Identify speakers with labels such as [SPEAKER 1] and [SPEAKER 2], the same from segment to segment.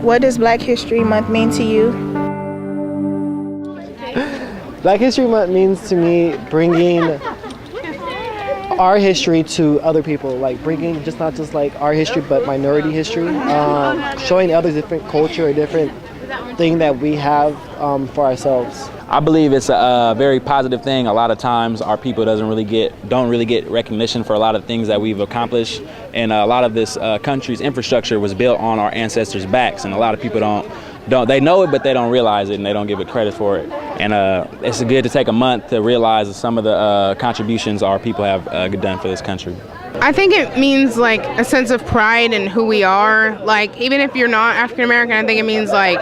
[SPEAKER 1] What does Black History Month mean to you?
[SPEAKER 2] Black History Month means to me bringing our history to other people, like bringing just not just like our history, but minority history, showing others different culture, a different thing that we have for ourselves.
[SPEAKER 3] I believe it's a very positive thing. A lot of times our people don't really get recognition for a lot of things that we've accomplished, and a lot of this country's infrastructure was built on our ancestors' backs, and a lot of people don't they know it, but they don't realize it, and they don't give it credit for it. And it's good to take a month to realize some of the contributions our people have done for this country.
[SPEAKER 4] I think it means like a sense of pride in who we are. Like, even if you're not African American, I think it means like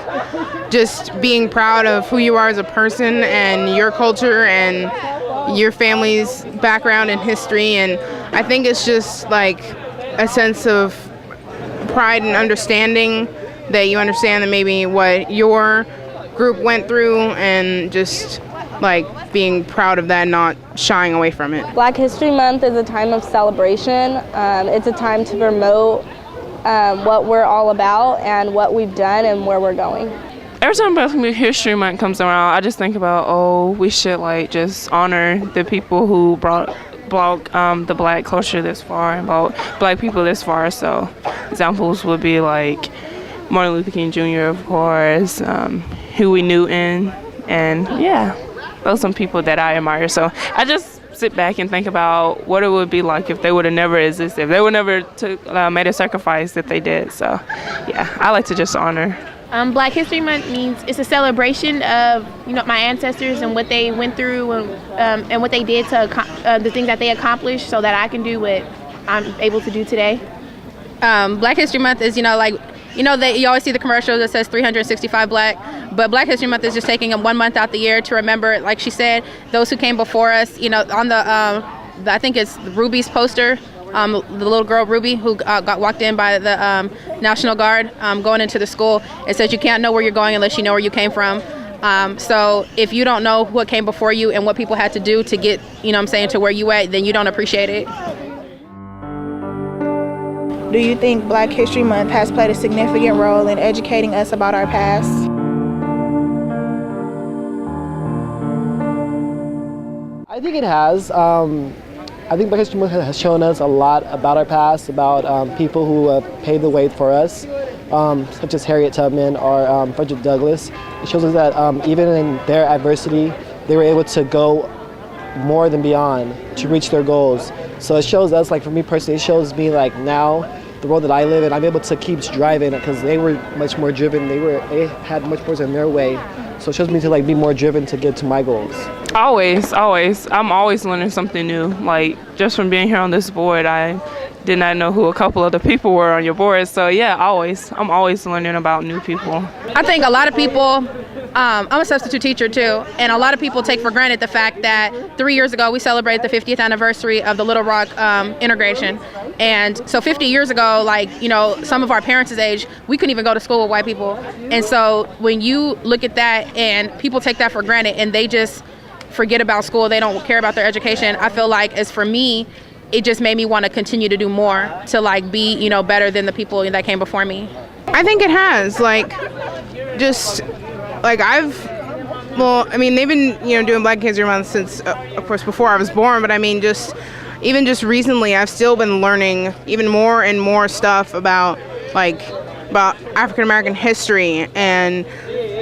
[SPEAKER 4] just being proud of who you are as a person and your culture and your family's background and history. And I think it's just like a sense of pride and understanding that you understand that maybe what your group went through, and just like being proud of that and not shying away from it.
[SPEAKER 5] Black History Month is a time of celebration. It's a time to promote what we're all about and what we've done and where we're going.
[SPEAKER 6] Every time Black History Month comes around, I just think about, oh, we should like just honor the people who brought the Black culture this far and brought Black people this far. So examples would be like Martin Luther King Jr., of course, Huey Newton, and yeah, those are some people that I admire. So I just sit back and think about what it would be like if they would have never existed, if they would never made a sacrifice that they did. So yeah, I like to just honor.
[SPEAKER 7] Black History Month means it's a celebration of my ancestors and what they went through and what they did to the things that they accomplished, so that I can do what I'm able to do today.
[SPEAKER 8] Black History Month is you always see the commercials that says 365 Black, but Black History Month is just taking 1 month out the year to remember, like she said, those who came before us. On the I think it's Ruby's poster, the little girl Ruby who got walked in by the National Guard going into the school. It says you can't know where you're going unless you know where you came from. So if you don't know what came before you and what people had to do to get, to where you at, then you don't appreciate it.
[SPEAKER 1] Do you think Black History Month has played a significant role in educating us about our past?
[SPEAKER 2] I think it has. I think Black History Month has shown us a lot about our past, about people who paved the way for us, such as Harriet Tubman or Frederick Douglass. It shows us that even in their adversity, they were able to go more than beyond to reach their goals. So it shows us, like for me personally, it shows me like now, the world that I live in, I'm able to keep driving because they were much more driven. They had much more in their way. So it shows me to like be more driven to get to my goals.
[SPEAKER 6] Always. I'm always learning something new. Like just from being here on this board, I did not know who a couple of the people were on your board. So yeah, I'm always learning about new people.
[SPEAKER 8] I think a lot of people, I'm a substitute teacher too, and a lot of people take for granted the fact that 3 years ago we celebrated the 50th anniversary of the Little Rock integration. And so 50 years ago, some of our parents' age, we couldn't even go to school with white people. And so when you look at that and people take that for granted and they just forget about school, they don't care about their education, I feel like, as for me, it just made me want to continue to do more to be, better than the people that came before me.
[SPEAKER 4] I think it has, they've been, doing Black History Month since, of course, before I was born, but even just recently, I've still been learning even more and more stuff about African American history and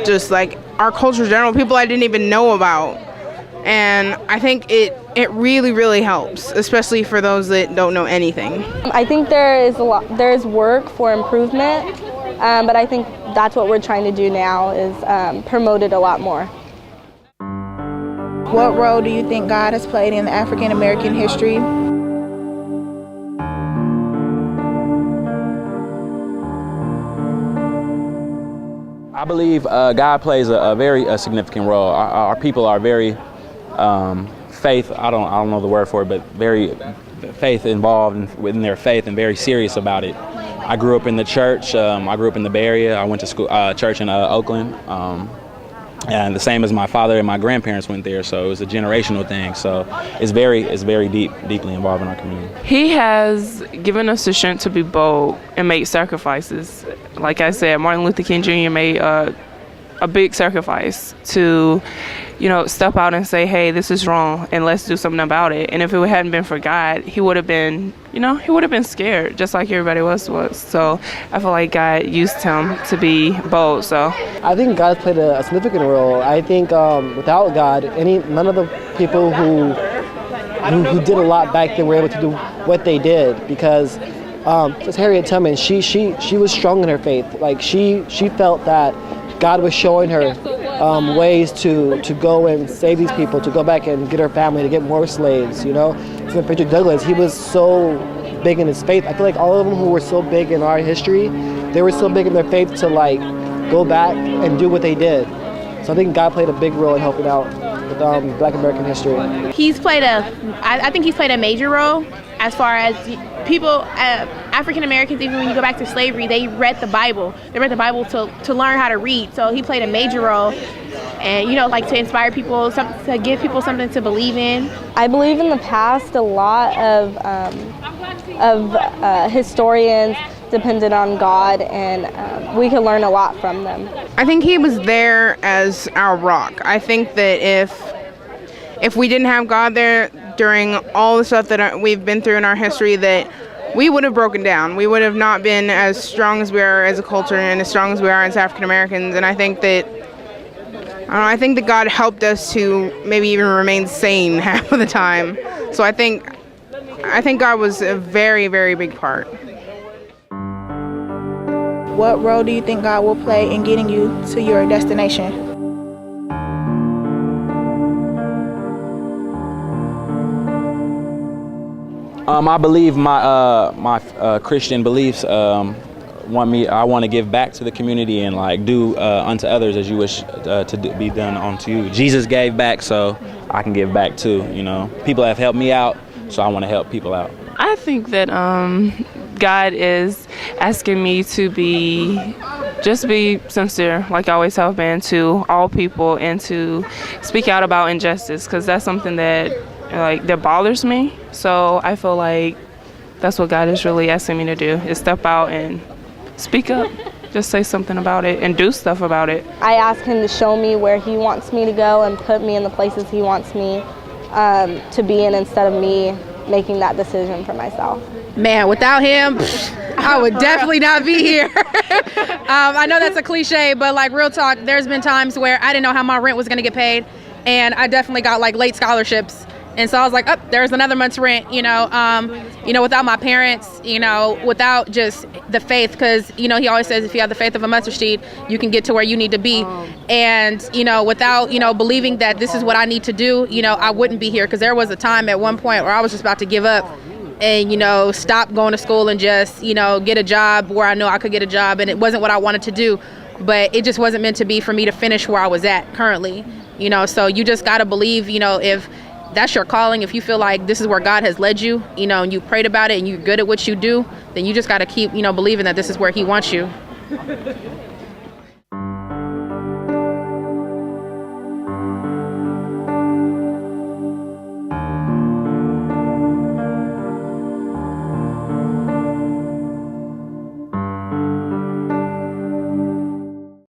[SPEAKER 4] just our culture in general, people I didn't even know about. And I think it really, really helps, especially for those that don't know anything.
[SPEAKER 5] I think there is work for improvement, but I think that's what we're trying to do now is promote it a lot more.
[SPEAKER 1] What role do you think God has played in African American history?
[SPEAKER 3] I believe God plays a very significant role. Our people are very faith. I don't know the word for it, but very faith involved in their faith and very serious about it. I grew up in the church. I grew up in the Bay Area. I went to school church in Oakland. And the same as my father and my grandparents went there, so it was a generational thing. So it's very deeply involved in our community.
[SPEAKER 6] He has given us the strength to be bold and make sacrifices. like I said, Martin Luther King Jr. made a big sacrifice to, step out and say, hey, this is wrong and let's do something about it. And if it hadn't been for God, he would have been, he would have been scared just like everybody else was. So I feel like God used him to be bold. So
[SPEAKER 2] I think God played a significant role. I think without God, none of the people who did a lot back then were able to do what they did, because just Harriet Tubman, she was strong in her faith. Like she felt that God was showing her ways to go and save these people, to go back and get her family, to get more slaves, So Frederick Douglass, he was so big in his faith. I feel like all of them who were so big in our history, they were so big in their faith to go back and do what they did. So I think God played a big role in helping out with Black American history.
[SPEAKER 7] I think he's played a major role as far as people, African Americans, even when you go back to slavery, they read the Bible. They read the Bible to learn how to read. So he played a major role, and to inspire people, to give people something to believe in.
[SPEAKER 5] I believe in the past a lot of historians depended on God, and we could learn a lot from them.
[SPEAKER 4] I think he was there as our rock. I think that if we didn't have God there during all the stuff that we've been through in our history, that we would have broken down. We would have not been as strong as we are as a culture and as strong as we are as African Americans. And I think that God helped us to maybe even remain sane half of the time. So I think God was a very, very big part.
[SPEAKER 1] What role do you think God will play in getting you to your destination?
[SPEAKER 3] I believe my Christian beliefs I want to give back to the community and do unto others as you wish to be done unto you. Jesus gave back, so I can give back too. People have helped me out, so I want to help people out.
[SPEAKER 6] I think that God is asking me to be sincere, like I always have been, to all people, and to speak out about injustice, because that's something that bothers me. So I feel like that's what God is really asking me to do, is step out and speak up. Just say something about it and do stuff about it.
[SPEAKER 5] I ask him to show me where he wants me to go and put me in the places he wants me to be in, instead of me making that decision for myself.
[SPEAKER 8] Man, without him, I would definitely not be here. I know that's a cliche, but real talk, there's been times where I didn't know how my rent was going to get paid, and I definitely got late scholarships. And so I was like, there's another month's rent, without my parents, without just the faith, because, he always says if you have the faith of a mustard seed, you can get to where you need to be. And, without, believing that this is what I need to do, I wouldn't be here, because there was a time at one point where I was just about to give up and, stop going to school and just, get a job where I know I could get a job. And it wasn't what I wanted to do, but it just wasn't meant to be for me to finish where I was at currently, so you just got to believe, if that's your calling, if you feel like this is where God has led you, and you prayed about it and you're good at what you do, then you just got to keep, believing that this is where he wants you.